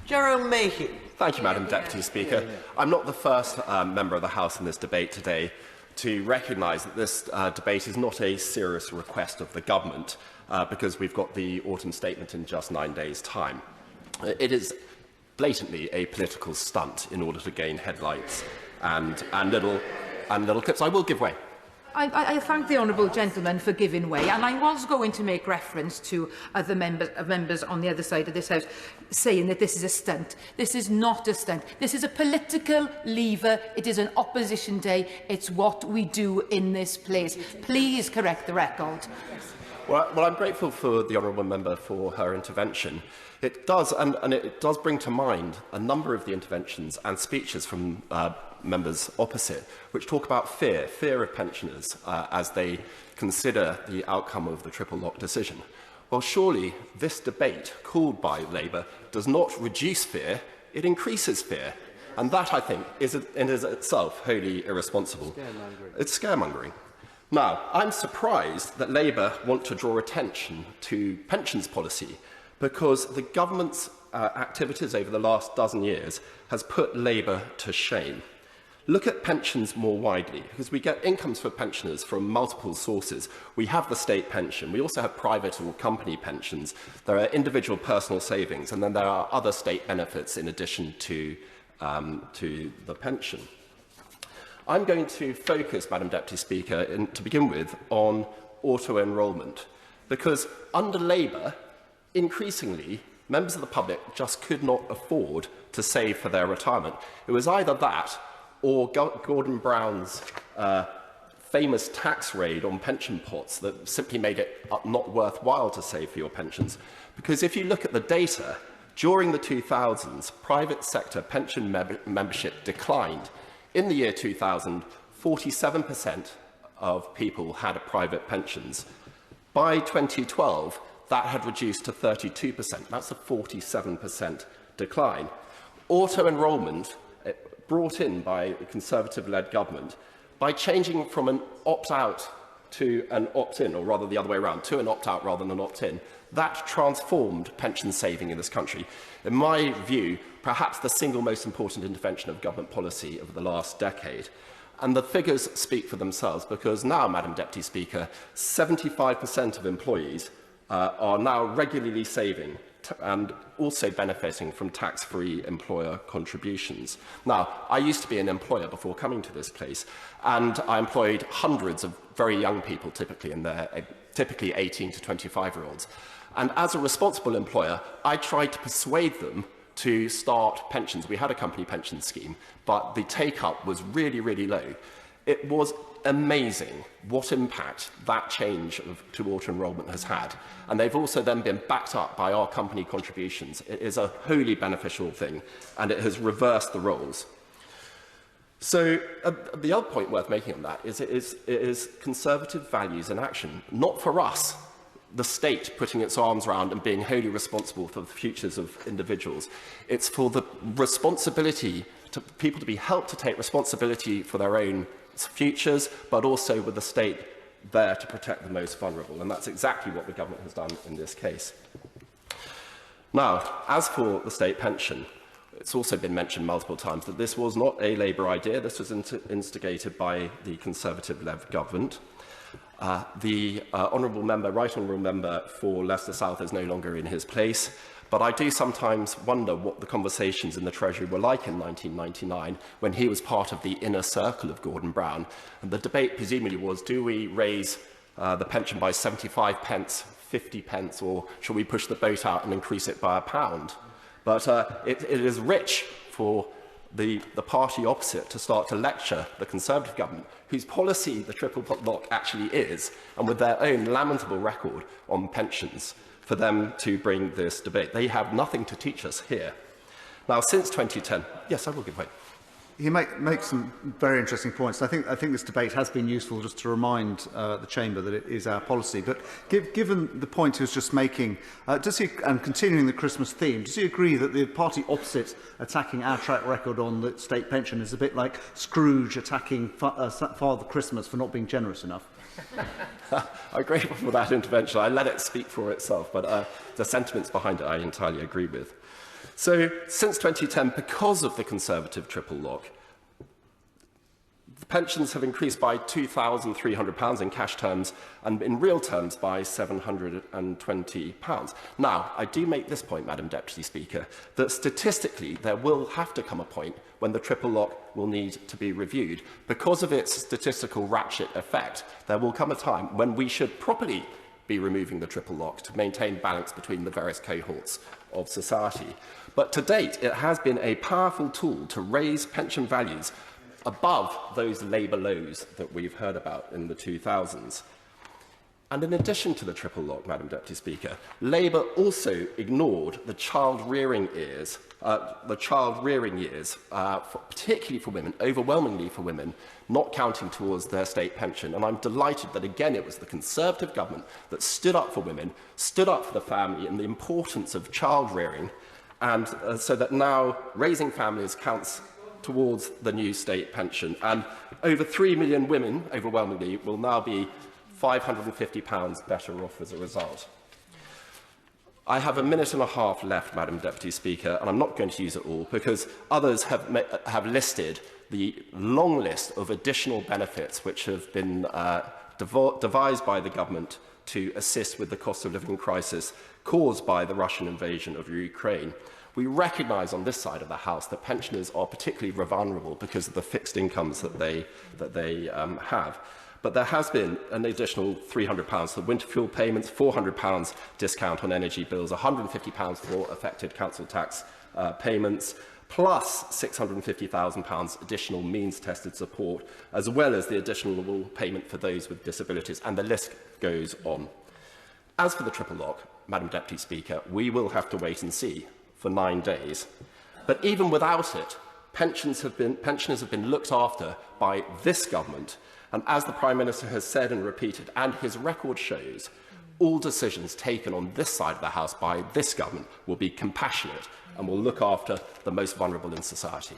Jerome Mayhew. Thank you, Madam Deputy Speaker. I'm not the first member of the House in this debate today to recognise that this debate is not a serious request of the government because we've got the autumn statement in just 9 days' time. It is blatantly a political stunt in order to gain headlights and little clips. I will give way. I thank the honourable gentleman for giving way, and I was going to make reference to other members on the other side of this House saying that this is a stunt. This is not a stunt. This is a political lever. It is an opposition day. It's what we do in this place. Please correct the record. Well, I'm grateful for the honourable member for her intervention. It does, and it does bring to mind a number of the interventions and speeches from members opposite, which talk about fear of pensioners as they consider the outcome of the triple lock decision. Well, surely this debate called by Labour does not reduce fear, it increases fear. And that, I think, is in itself wholly irresponsible. It's scaremongering. Now, I'm surprised that Labour want to draw attention to pensions policy because the government's activities over the last dozen years has put Labour to shame. Look at pensions more widely, because we get incomes for pensioners from multiple sources. We have the state pension, we also have private or company pensions, there are individual personal savings, and then there are other state benefits in addition to the pension. I'm going to focus, Madam Deputy Speaker, to begin with, on auto-enrolment, because under Labour, increasingly, members of the public just could not afford to save for their retirement. It was either that or Gordon Brown's famous tax raid on pension pots that simply made it not worthwhile to save for your pensions. Because if you look at the data, during the 2000s, private sector pension membership declined. In the year 2000, 47% of people had private pensions. By 2012, that had reduced to 32%. That's a 47% decline. Auto-enrolment brought in by a Conservative-led government, by changing from an opt-out to an opt-in, or rather the other way around, to an opt-out rather than an opt-in, that transformed pension saving in this country. In my view, perhaps the single most important intervention of government policy over the last decade. And the figures speak for themselves, because now, Madam Deputy Speaker, 75% of employees are now regularly saving and also benefiting from tax-free employer contributions. Now, I used to be an employer before coming to this place, and I employed hundreds of very young people, typically 18 to 25-year-olds. And as a responsible employer, I tried to persuade them to start pensions. We had a company pension scheme, but the take-up was really, really low. It was amazing what impact that change to auto-enrolment has had. And they've also then been backed up by our company contributions. It is a wholly beneficial thing, and it has reversed the roles. So the other point worth making on that is it is Conservative values in action, not for us, the state putting its arms around and being wholly responsible for the futures of individuals. It's for the responsibility to people to be helped to take responsibility for their own futures, but also with the state there to protect the most vulnerable. And that's exactly what the government has done in this case. Now, as for the state pension, it's also been mentioned multiple times that this was not a Labour idea. This was instigated by the Conservative-led government. The honourable member, right honourable member for Leicester South is no longer in his place. But I do sometimes wonder what the conversations in the Treasury were like in 1999 when he was part of the inner circle of Gordon Brown. And the debate presumably was, do we raise the pension by 75 pence, 50 pence, or shall we push the boat out and increase it by £1? But it is rich for the party opposite to start to lecture the Conservative government, whose policy the triple lock actually is, and with their own lamentable record on pensions, for them to bring this debate. They have nothing to teach us here. Now, since 2010, yes, I will give way. You make some very interesting points. I think this debate has been useful just to remind the Chamber that it is our policy. But given the point he was just making, and continuing the Christmas theme, does he agree that the party opposite attacking our track record on the state pension is a bit like Scrooge attacking Father Christmas for not being generous enough? I'm grateful for that intervention. I let it speak for itself, but the sentiments behind it I entirely agree with. So, since 2010, because of the Conservative triple lock, the pensions have increased by £2,300 in cash terms and in real terms by £720. Now, I do make this point, Madam Deputy Speaker, that statistically there will have to come a point when the triple lock will need to be reviewed. Because of its statistical ratchet effect, there will come a time when we should properly be removing the triple lock to maintain balance between the various cohorts of society. But to date, it has been a powerful tool to raise pension values above those Labour lows that we've heard about in the 2000s. And in addition to the triple lock, Madam Deputy Speaker, Labour also ignored the child-rearing years, particularly for women, overwhelmingly for women, not counting towards their state pension. And I'm delighted that, again, it was the Conservative government that stood up for women, stood up for the family and the importance of child-rearing, and so that now raising families counts towards the new state pension. And over 3 million women, overwhelmingly, will now be £550 better off as a result. I have a minute and a half left, Madam Deputy Speaker, and I'm not going to use it all because others have listed the long list of additional benefits which have been devised by the government to assist with the cost of living crisis caused by the Russian invasion of Ukraine. We recognise on this side of the House that pensioners are particularly vulnerable because of the fixed incomes that they have. But there has been an additional £300 for winter fuel payments, £400 discount on energy bills, £150 for affected council tax payments, plus £650,000 additional means-tested support, as well as the additional payment for those with disabilities, and the list goes on. As for the triple lock, Madam Deputy Speaker, we will have to wait and see for 9 days. But even without it, pensioners have been looked after by this government. And as the Prime Minister has said and repeated, and his record shows, all decisions taken on this side of the House by this government will be compassionate and will look after the most vulnerable in society.